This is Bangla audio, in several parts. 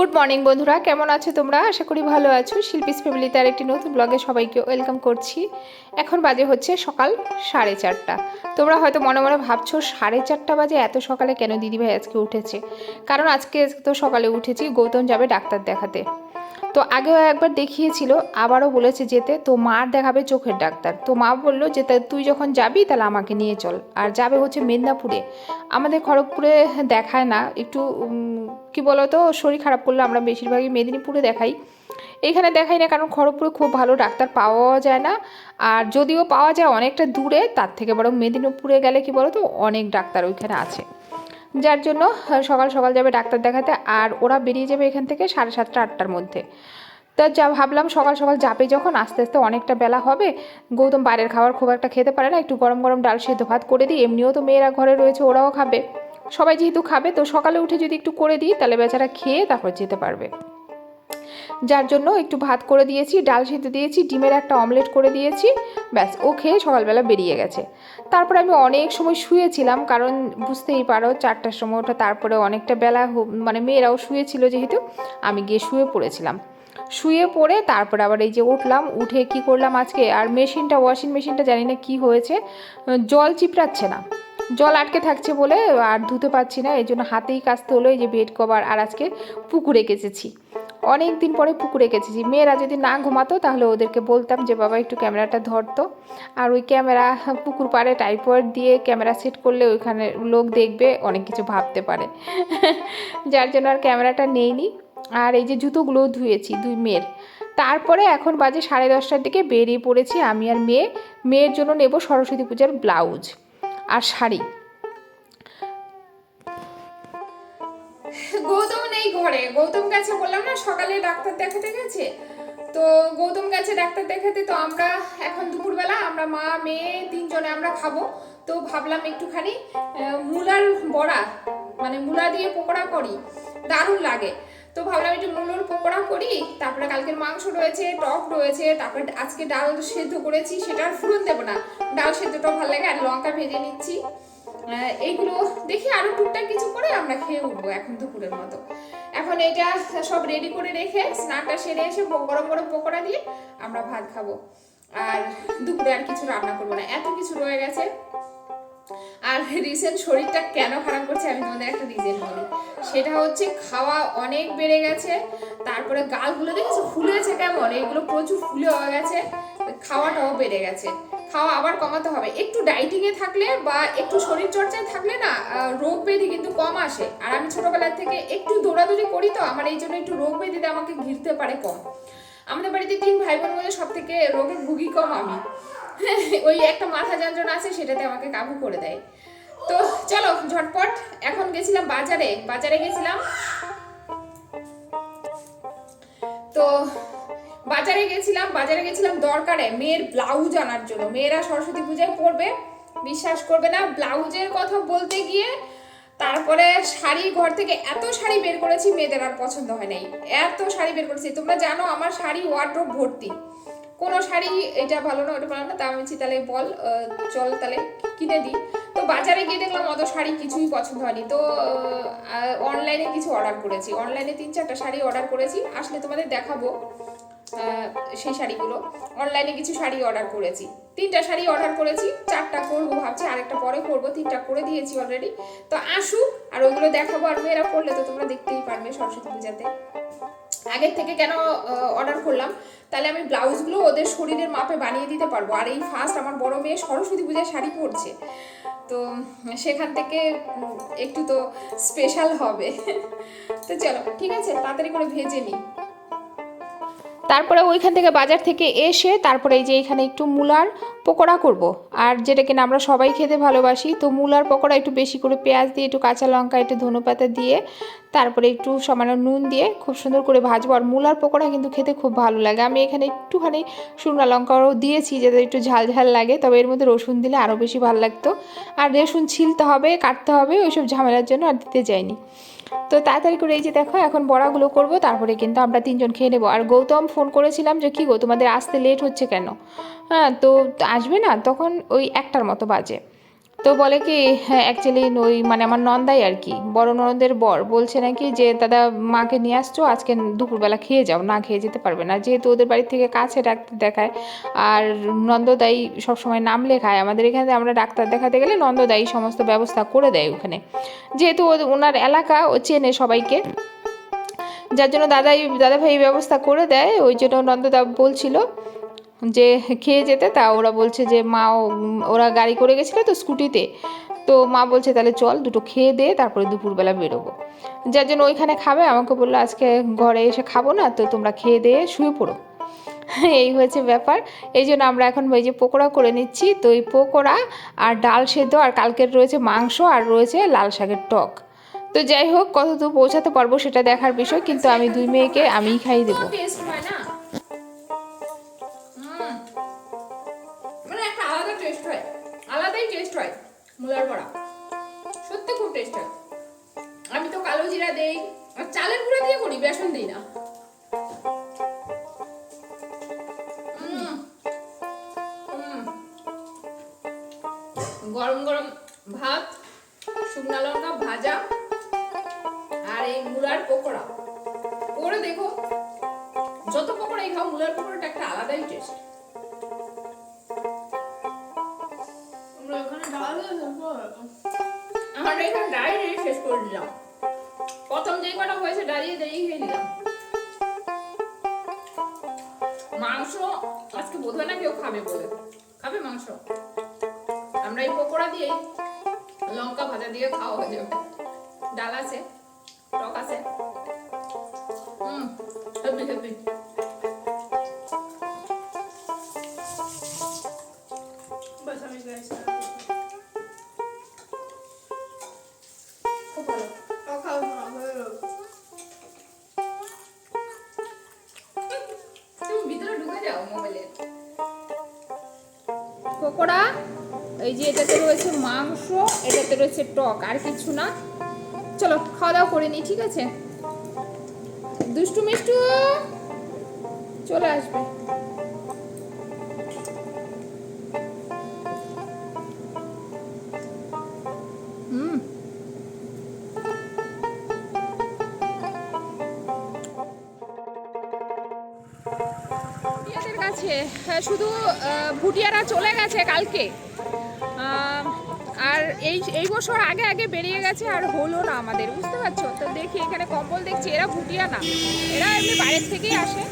গুড মর্নিং বন্ধুরা, কেমন আছো তোমরা? আশা করি ভালো আছো। শিল্পীস ফ্যামিলিতে আর একটি নতুন ব্লগে সবাইকে ওয়েলকাম করছি। এখন বাজে হচ্ছে সকাল 4:30। তোমরা হয়তো মনে মনে ভাবছো 4:30 বাজে, এত সকালে কেন দিদিভাই আজকে উঠেছে? কারণ আজকে তো সকালে উঠেছি, গৌতম যাবে ডাক্তার দেখাতে। তো আগেও একবার দেখিয়েছিল, আবারও বলেছে যেতে। তো মার দেখাবে চোখের ডাক্তার। তো মা বললো যে তুই যখন যাবি তাহলে আমাকে নিয়ে চল। আর যাবে হচ্ছে মেদিনীপুরে। আমাদের খড়গপুরে দেখায় না, একটু কি বলতো, শরীর খারাপ করলে আমরা বেশিরভাগই মেদিনীপুরে দেখাই। এইখানে দেখাই না, কারণ খড়গপুরে খুব ভালো ডাক্তার পাওয়া যায় না। আর যদিও পাওয়া যায় অনেকটা দূরে, তার থেকে বরং মেদিনীপুরে গেলে কি বলতো, অনেক ডাক্তার ওইখানে আছে। যার জন্য সকাল সকাল যাবে ডাক্তার দেখাতে। আর ওরা বেরিয়ে যাবে এখান থেকে 7:30 8টার মধ্যে। তা যা ভাবলাম, সকাল সকাল যাবে যখন, আস্তে আস্তে অনেকটা বেলা হবে। গৌতম বাইরের খাবার খুব একটা খেতে পারে না, একটু গরম গরম ডাল সেদ্ধ ভাত করে দিই। এমনিও তো মেয়েরা ঘরে রয়েছে, ওরাও খাবে। সবাই যেহেতু খাবে, তো সকালে উঠে যদি একটু করে দিই তাহলে বেচারা খেয়ে তারপর যেতে পারবে। যার জন্য একটু ভাত করে দিয়েছি, ডাল সিদ্ধ দিয়েছি, ডিমের একটা অমলেট করে দিয়েছি। ব্যাস, ও খেয়ে সকালবেলা বেরিয়ে গেছে। তারপরে আমি অনেক সময় শুয়েছিলাম, কারণ বুঝতেই পারো 4টার সময় ওঠা, তারপরে অনেকটা বেলা মানে মেয়েরাও শুয়েছিল যেহেতু, আমি গিয়ে শুয়ে পড়েছিলাম। শুয়ে পড়ে তারপরে আবার এই যে উঠলাম। উঠে কি করলাম আজকে, আর মেশিনটা, ওয়াশিং মেশিনটা জানি না কি হয়েছে, জল চিপড়াচ্ছে না। জল আটকে থাকছে বলে আর ধুতে পারছি না, এই জন্য হাতেই কাচতে হলো। এই যে বেড কভার, আর আজকে পুকুরে কেচেছি। অনেক দিন পরে পুকুরে কেচেছি। মেয়েরা যদি না ঘুমাতো তাহলে ওদেরকে বলতাম যে বাবা একটু ক্যামেরাটা ধরতো। আর ওই ক্যামেরা পুকুর পাড়ে টাইপয়েড দিয়ে ক্যামেরা সেট করলে ওইখানে লোক দেখবে, অনেক কিছু ভাবতে পারে। যার জন্য আর ক্যামেরাটা নেইনি। আর এই যে জুতোগুলোও ধুয়েছি দুই মেয়ের। তারপরে এখন বাজে 10:30টার দিকে বেরিয়ে পড়েছি আমি আর মেয়ে। মেয়ের জন্য নেব সরস্বতী পূজার ব্লাউজ আর শাড়ি। গৌতম নেই ঘরে। গৌতম গেছে, বললাম না সকালে ডাক্তার দেখাতে গেছে। তো গৌতম গেছে ডাক্তার দেখাতে। তো আমরা এখন দুপুরবেলা আমরা মা মেয়ে তিনজনে আমরা খাবো। তো ভাবলাম একটুখানি মূলার বড়া, মানে মূলা দিয়ে পকোড়া করি, দারুণ লাগে। তো ভাবলাম একটু মূলোর পকোড়া করি। তারপরে কালকের মাংস রয়েছে, টক রয়েছে, তারপরে আজকে ডাল সেদ্ধ করেছি, সেটা আর ফুরন দেবো না, ডাল সেদ্ধটাও ভালো লাগে। আর লঙ্কা ভেজে নিচ্ছি। এইগুলো দেখি আরো টুকটাক কিছু করে আমরা খেয়ে উঠবো এখন দুপুরের মতো। এখন এইটা সব রেডি করে রেখে স্নানটা সেরে এসে গরম গরম পকোড়া দিয়ে আমরা ভাত খাবো। আর দুপুরে আর কিছু রান্না করবো না, এত কিছু রয়ে গেছে। আর রিসেন্ট শরীরটা কেন খারাপ করছে আমি তোমাদের একটা রিজন বলি। সেটা হচ্ছে খাওয়া অনেক বেড়ে গেছে। তারপরে গালগুলো দেখেছো ফুলেছে কেমন, এগুলো প্রচুর ফুলে হয়ে গেছে। খাওয়াটাও বেড়ে গেছে। খাওয়া আবার কমাতে হবে। একটু ডাইটিংয়ে থাকলে বা একটু শরীর চর্চায় থাকলে না, রোগ ব্যাধি কিন্তু কম আসে। আর আমি ছোটবেলা থেকে একটু দৌড়াদৌড়ি করি, তো আমার এই জন্য একটু রোগ ব্যাধিতে আমাকে ঘিরতে পারে কম। আমাদের বাড়িতে 3 ভাই বোনের মধ্যে সব থেকে রোগের ভুগি কম আমি। ওই একটা মাথা যন্ত্রণা আছে, সেটাতে আমাকে কাবু করে দেয়। তো চলো ঝটপট। এখন গেছিলাম বাজারে গেছিলাম। তো বাজারে গেছিলাম দরকারে মেয়ের ব্লাউজ আনার জন্য। মেয়েরা সরস্বতী পূজায় পরবে, বিশ্বাস করবে না, ব্লাউজের কথা বলতে গিয়ে তারপরে শাড়ি, ঘর থেকে এত শাড়ি বের করেছি, মেয়েদের আর পছন্দ হয় নাই। এত শাড়ি বের করেছি, তোমরা জানো আমার শাড়ি ওয়ার্ড্রোব ভর্তি। কোনো শাড়ি এটা ভালো না ওটা ভালো না, তা আমি তাহলে বল, চল তাহলে কিনে দিই। তো বাজারে গিয়ে দেখলাম অত শাড়ি কিছুই পছন্দ হয়নি। তো অনলাইনে কিছু অর্ডার করেছি, অনলাইনে 3-4টা শাড়ি অর্ডার করেছি, আসলে তোমাদের দেখাবো সেই শাড়িগুলো। অনলাইনে কিছু শাড়ি অর্ডার করেছি, 3টা শাড়ি অর্ডার করেছি, 4টা করবো ভাবছি, আরেকটা পরে করবো, 3টা করে দিয়েছি অলরেডি। তো আসুক আর ওগুলো দেখাবো। আর মেয়েরা করলে তো তোমরা দেখতেই পারবে সরস্বতী পূজাতে। আগের থেকে কেন অর্ডার করলাম, তাহলে আমি ব্লাউজগুলো ওদের শরীরের মাপে বানিয়ে দিতে পারবো। আর এই ফার্স্ট আমার বড় মেয়ে সরস্বতী পূজায় শাড়ি পরছে, তো সেখান থেকে একটু তো স্পেশাল হবে। তো চলো ঠিক আছে, তাড়াতাড়ি করে ভেজে নিই। তারপরে ওইখান থেকে বাজার থেকে এসে তারপরে এই যে এখানে একটু মূলার পকোড়া করব। আর যেটা কিনা আমরা সবাই খেতে ভালোবাসি। তো মূলার পকোড়া একটু বেশি করে পেঁয়াজ দিয়ে, একটু কাঁচা লঙ্কা, একটু ধনেপাতা দিয়ে, তারপরে একটু সামান্য নুন দিয়ে খুব সুন্দর করে ভাজবো। আর মূলার পকোড়া কিন্তু খেতে খুব ভালো লাগে। আমি এখানে একটুখানি শুকনো লঙ্কাও দিয়েছি যাতে একটু ঝাল ঝাল লাগে, তবে এর মধ্যে রসুন দিলে আরও বেশি ভালো লাগতো। আর রসুন ছিলতে হবে, কাটতে হবে, ওইসব ঝামেলার জন্য আর দিতে যাইনি। তো তাড়াতাড়ি করে এই যে দেখো এখন বড়াগুলো করব, তারপরে কিন্তু আমরা 3জন খেয়ে নেবো। আর গৌতম ফোন করেছিলাম যে কী গো তোমাদের আসতে লেট হচ্ছে কেন? হ্যাঁ, তো আসবে না, তখন ওই 1টার মতো বাজে। তো বলে কি হ্যাঁ অ্যাকচুয়ালি ওই মানে আমার নন্দাই আর কি বড় ননদের বর বলছে নাকি যে দাদা মাকে নিয়ে আসছো আজকে দুপুরবেলা খেয়ে যাও, না খেয়ে যেতে পারবে না, যেহেতু ওদের বাড়ি থেকে কাছে ডাক্তার দেখায় আর নন্দদাই সবসময় নাম লেখায়। আমাদের এখানে আমরা ডাক্তার দেখাতে গেলে নন্দদাই সমস্ত ব্যবস্থা করে দেয় ওখানে, যেহেতু ওনার এলাকা ও চেনে সবাইকে, যার জন্য দাদাভাই ব্যবস্থা করে দেয়। ওই জন্য নন্দদা বলছিল যে খেয়ে যেতে, তা ওরা বলছে যে মাও ওরা গাড়ি করে গেছিলো তো স্কুটিতে, তো মা বলছে তাহলে চল দুটো খেয়ে দে তারপরে দুপুরবেলা বেরোবো, যার জন্য ওইখানে খাবে। আমাকে বললো আজকে ঘরে এসে খাবো না, তো তোমরা খেয়ে দিয়ে শুয়ে পড়ো। এই হয়েছে ব্যাপার। এই জন্য আমরা এখন ওই যে পকোড়া করে নিচ্ছি, তো এই পকোড়া আর ডাল সেদ্ধ আর কালকের রয়েছে মাংস আর রয়েছে লাল শাকের টক। তো যাই হোক কতদূর পৌঁছাতে পারবো সেটা দেখার বিষয়, কিন্তু আমি দুই মেয়েকে আমিই খাইয়ে দেবো। টেস্ট হয় না, মানে একটা আলাদা টেস্ট হয়, আলাদাই টেস্ট হয় মুলার বড়া, সত্যি খুব টেস্ট হয়। আমি তো কালো জিরা দেই আর চালের গুঁড়া দিয়ে করি, বেসন দিই না। গরম গরম ভাত, শুকনো লঙ্কা ভাজা আর এই মুলার পকোড়া করে দেখো, যত পকোড়াই খাও মুলার পকোড়াটা একটা আলাদাই টেস্ট। আমরা এখানে ডাইরেক্ট শেষ করে দিলাম, প্রথম যেই কটা হয়েছে দাঁড়িয়ে দাঁড়িয়ে খেয়ে নিলাম। মাংস আজকে বোধহয় না কেউ খাবে বলে, খাবে মাংস, আমরা এই পকোড়া দিয়ে লঙ্কা ভাজা দিয়ে খাওয়া হয়ে যাবে। ডাল আছে, টক আছে, হেপি হেপি। খুব ভালো। তুমি ভিতরে ঢুকে যাও মোবাইলে। পকোড়া এই যে এটাতে রয়েছে মাংস, এটাতে রয়েছে টক, আর কিছু না। চলো খাওয়া দাওয়া করে নিই, ঠিক আছে? দুষ্টু মিষ্টু চলে আসবে। ভুটিয়াদের কাছে শুধু ভুটিয়ারা চলে গেছে কালকে, আর এই বছর আগে আগে বেরিয়ে গেছে, আর হলো না আমাদের, বুঝতে পারছো? তো দেখি এখানে কম্বল দেখছি, এরা ভুটিয়া না, এরা এমনি বাইরের থেকেই আসে।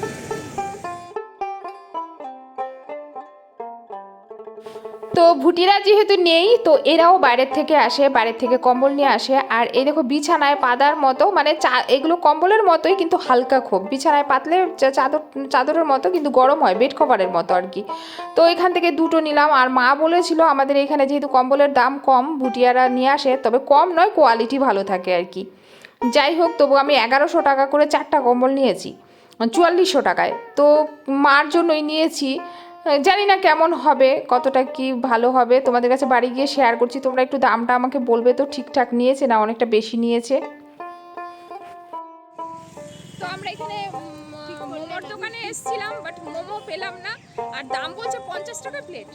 তো ভুটিরা যেহেতু নেই, তো এরাও বাইরের থেকে আসে, বাইরের থেকে কম্বল নিয়ে আসে। আর এই দেখো বিছানায় পাতার মতো, মানে এগুলো কম্বলের মতোই কিন্তু হালকা, খুব বিছানায় পাতলে চাদরের মতো কিন্তু গরম হয়, বেড কভারের মতো আর কি। তো এখান থেকে দুটো নিলাম, আর মা বলেছিল আমাদের এখানে যেহেতু কম্বলের দাম কম, ভুটিয়ারা নিয়ে আসে, তবে কম নয়, কোয়ালিটি ভালো থাকে আর কি। যাই হোক, তবু আমি 1100 টাকা করে 4টা কম্বল নিয়েছি, 4400 টাকায়। তো মার জন্যই নিয়েছি, জানি না কেমন হবে, কতটা কি ভালো হবে, তোমাদের কাছে বাড়ি গিয়ে শেয়ার করছি। তোমরা একটু দামটা আমাকে বলবে তো, ঠিকঠাক নিয়েছে না অনেকটা বেশি নিয়েছে। তো আমরা এখানে মোমোর দোকানে এসেছিলাম, বাট মোমো পেলাম না, আর দাম বলছে 50 টাকা প্লেট।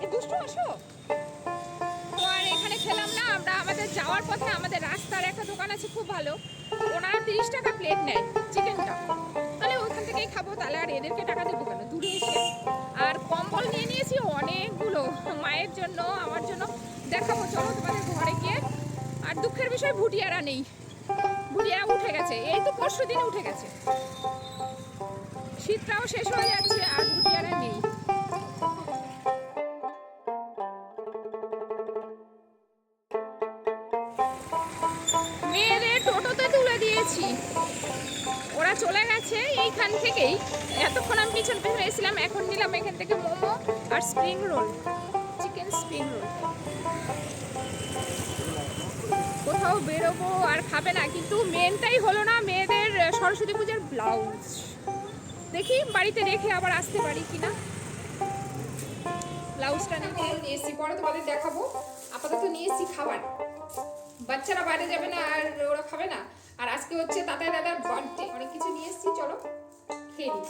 এই দুষ্টু আসো। তো আর এখানে খেলাম না আমরা, আমাদের যাওয়ার পথে আমাদের রাস্তার একটা দোকান আছে খুব ভালো, ওনারা 30 টাকা প্লেট নেয় চিকেনটা, তাহলে ওখান থেকেই খাবো, তাহলে আর এদেরকে টাকা দেবো কেন দূরে এসে। আর কম্বল নিয়ে নিয়েছি অনেকগুলো, মায়ের জন্য আমার জন্য, দেখাবো চলো তোমাদের ঘরে গিয়ে। আর দুঃখের বিষয় ভুটিয়ারা নেই, ভুটিয়ারা উঠে গেছে, এই তো পরশু দিনে উঠে গেছে, শীতটাও শেষ হয়ে যাচ্ছে আর ভুটিয়ারা নেই। মেয়েদের টোটোতে তুলে দিয়েছি, ওরা চলে গেছে এইখান থেকেই, এতক্ষণ আমি পিছন পিছনে এসেছিলাম, এখন নিলাম এখান থেকে মোমো আর spring roll, chicken spring roll. কোথাও বেরোবো আর খাবে না, কিন্তু মেনটাই হলো না মেয়েদের সরস্বতী পূজার ব্লাউজ, দেখি বাড়িতে রেখে আবার আসতে পারি কিনা। ব্লাউজটা নিয়ে এসেছি, পরে তোমাদের দেখাবো। আপাতত নিয়ে এসেছি খাবার, বাচ্চারা বাইরে যাবে না আর ওরা খাবে না, আর আজকে হচ্ছে তাতাই দাদার বার্থডে, অনেক কিছু নিয়ে এসেছি, চলো খেয়ে নিই।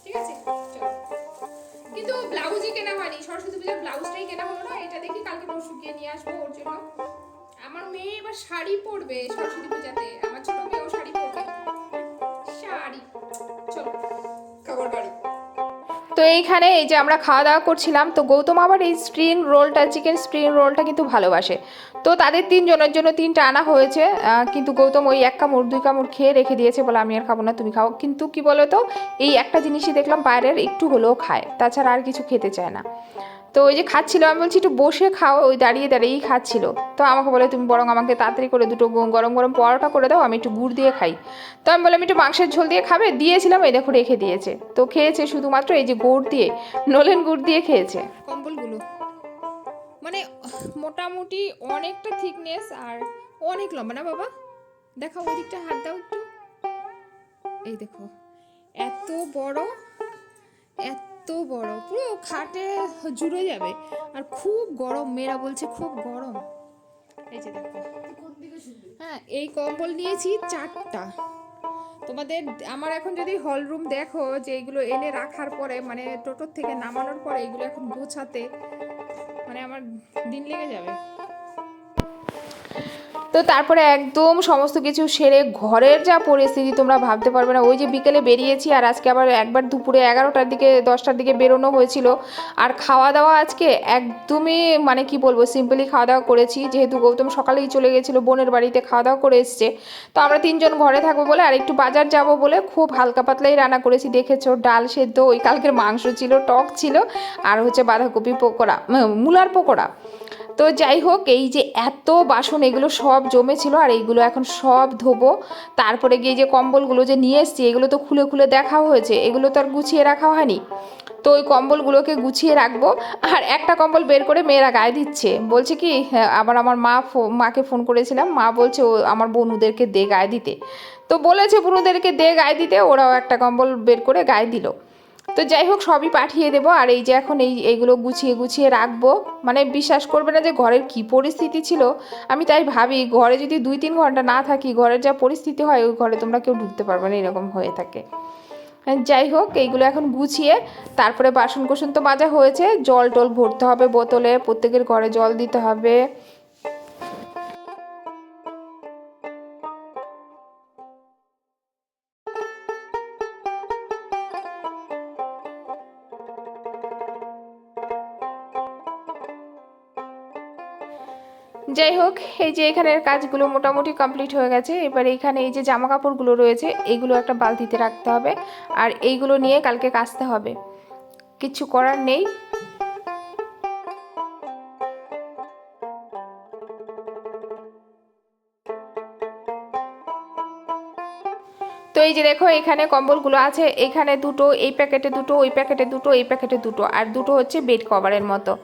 ঠিক আছে চলো, কিন্তু ব্লাউজে কিছুই কেনা হয়নি, সরস্বতী পূজার ব্লাউজটাই কেনা হলো না। এটা দেখি কালকে পরশু গিয়ে নিয়ে আসবো ওর জন্য। আমার মেয়ে এবার শাড়ি পরবে সরস্বতী পূজাতে, আমার ছোট মেয়েও শাড়ি পরবে। শাড়ি চলো খাবার বাড়ি। তো এইখানে এই যে আমরা খাওয়া দাওয়া করছিলাম, তো গৌতম আবার এই স্প্রিং রোলটা, চিকেন স্প্রিং রোলটা কিন্তু ভালোবাসে। তো তাদের তিনজনের জন্য তিনটা আনা হয়েছে, কিন্তু গৌতম ওই 1 কামড় 2 কামড় খেয়ে রেখে দিয়েছে, বলে আমি আর খাবো না, তুমি খাও। কিন্তু কি বলো তো, এই একটা জিনিসই দেখলাম বাইরের একটু হলেও খায়, তাছাড়া আর কিছু খেতে চায় না। তো ওই যে খাচ্ছিল, আমি বলছি একটু বসে খাও, ওই দাঁড়িয়ে দাঁড়িয়েই খাচ্ছিল। তো আমাকে বলে তুমি বরং আমাকে তাড়াতাড়ি করে দুটো গরম গরম পরোটা করে দাও, আমি একটু গুড় দিয়ে খাই। তো আমি বললাম একটু মাংসের ঝোল দিয়ে খাবে, দিয়েছিলাম, এই দেখো রেখে দিয়েছে। তো খেয়েছে শুধুমাত্র এই যে গুড় দিয়ে, নলেন গুড় দিয়ে খেয়েছে। কম্বলগুলো মানে মোটামুটি অনেকটা থিকনেস আর অনেক লম্বা না বাবা, দেখো ওই দিকটা হাত দাও একটু, এই দেখো এত বড়, এত বড়, পুরো খাটে জুড়ে যাবে। আর খুব গরম, মেয়েরা বলছে খুব গরম। এই যে দেখো, হ্যাঁ এই কম্বল নিয়েছি 4টা। তোমাদের আমার এখন যদি হল রুম দেখো, যে এগুলো এনে রাখার পরে মানে টোটোর থেকে নামানোর পরে এগুলো এখন গোছাতে মানে আমার দিন লেগে যাবে। তো তারপরে একদম সমস্ত কিছু সেরে ঘরের যা পরিস্থিতি তোমরা ভাবতে পারবে না। ওই যে বিকেলে বেরিয়েছি, আর আজকে আবার একবার দুপুরে 11টার দিকে 10টার দিকে বেরোনো হয়েছিল। আর খাওয়া দাওয়া আজকে একদমই মানে কি বলবো, সিম্পলি খাওয়া দাওয়া করেছি, যেহেতু গৌতম সকালেই চলে গেছিলো বোনের বাড়িতে, খাওয়া দাওয়া করে এসছে। তো আমরা 3জন ঘরে থাকবো বলে আর একটু বাজার যাব বলে খুব হালকা পাতলাই রান্না করেছি, দেখেছো, ডাল সেদ্ধ, ওই কালকের মাংস ছিল, টক ছিল, আর হচ্ছে বাঁধাকপি পকোড়া, মূলার পকোড়া। তো যাই হোক, এই যে এত বাসন এগুলো সব জমেছিল, আর এইগুলো এখন সব ধোবো। তারপরে গিয়ে যে কম্বলগুলো যে নিয়ে এসছি, এগুলো তো খুলে খুলে দেখাও হয়েছে, এগুলো তো আর গুছিয়ে রাখা হয়নি। তো ওই কম্বলগুলোকে গুছিয়ে রাখবো। আর একটা কম্বল বের করে মেয়েরা গায়ে দিচ্ছে, বলছে কি, হ্যাঁ, আবার আমার মাকে ফোন করেছিলাম, মা বলছে ও আমার বোনুদেরকে দে গায়ে দিতে। তো বলেছে বোনুদেরকে দে গায়ে দিতে, ওরাও একটা কম্বল বের করে গায়ে দিল। তো যাই হোক, সবই পাঠিয়ে দেবো। আর এই যে এখন এইগুলো গুছিয়ে গুছিয়ে রাখবো। মানে বিশ্বাস করবে না যে ঘরের কি পরিস্থিতি ছিল। আমি তাই ভাবি, ঘরে যদি 2-3 ঘন্টা না থাকি, ঘরের যা পরিস্থিতি হয়, ওই ঘরে তোমরা কেউ ঢুকতে পারবে না, এরকম হয়ে থাকে। যাই হোক, এইগুলো এখন গুছিয়ে তারপরে বাসন কোসন তো মাজা হয়েছে, জল টল ভরতে হবে বোতলে, প্রত্যেকের ঘরে জল দিতে হবে। যাই হোক, এই যে এখানের কাজগুলো মোটামুটি কমপ্লিট হয়ে গেছে। এবার এইখানে এই যে জামা কাপড়গুলো রয়েছে, এইগুলো একটা বালতিতে রাখতে হবে, আর এইগুলো নিয়ে কালকে কাচতে হবে, কিছু করার নেই। তো এই যে দেখো, এখানে কম্বলগুলো আছে, এখানে দুটো, এই প্যাকেটে দুটো, ওই প্যাকেটে দুটো, এই প্যাকেটে দুটো, আর দুটো হচ্ছে বেড কভারের মতো।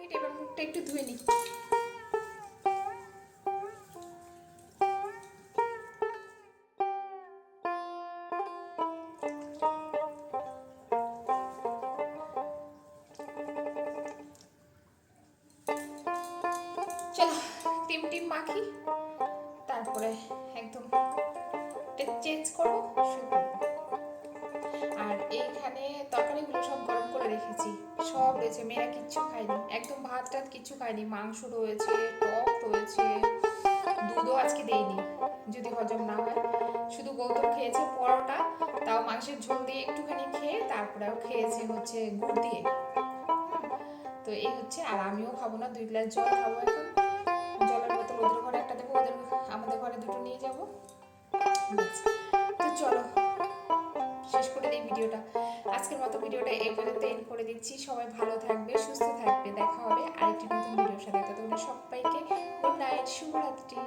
মিনিট, এবার মুখটা একটু ধুয়ে নিই। চলো টিম টিম মাখি, তারপরে একদম চেঞ্জ করবো, শুরু করবো। আর এইখানে তরকারিগুলো সব গরম করে রেখেছি, সব রয়েছে, মেয়েরা কিচ্ছু খায়নি, একদম ভাত টাত কিচ্ছু খায়নি, মাংস রয়েছে, টক রয়েছে, দুধও আজকে দেইনি যদি হজম না হয়। শুধু গৌতম খেয়েছে পরোটা, তাও মাংসের ঝোল দিয়ে একটুখানি খেয়ে তারপরেও খেয়েছে হচ্ছে গুড় দিয়ে। তো এই হচ্ছে, আর আমিও খাবো না, 2 গ্লাস জল খাবো এখন। জলের বোতল ওদের ঘরে একটা দেবো, আমাদের ঘরে 2টো নিয়ে যাবো। তো চলো শেষ করে দিই ভিডিওটা। আজকের মতো ভিডিওটা এই পর্যন্ত এন্ড করে দিচ্ছি। সবাই ভালো থাকবে, সুস্থ থাকবে, দেখা হবে আরেকটি নতুন ভিডিওর সাথে। ততক্ষণ সবাইকে গুড নাইট, শুভরাত্রি।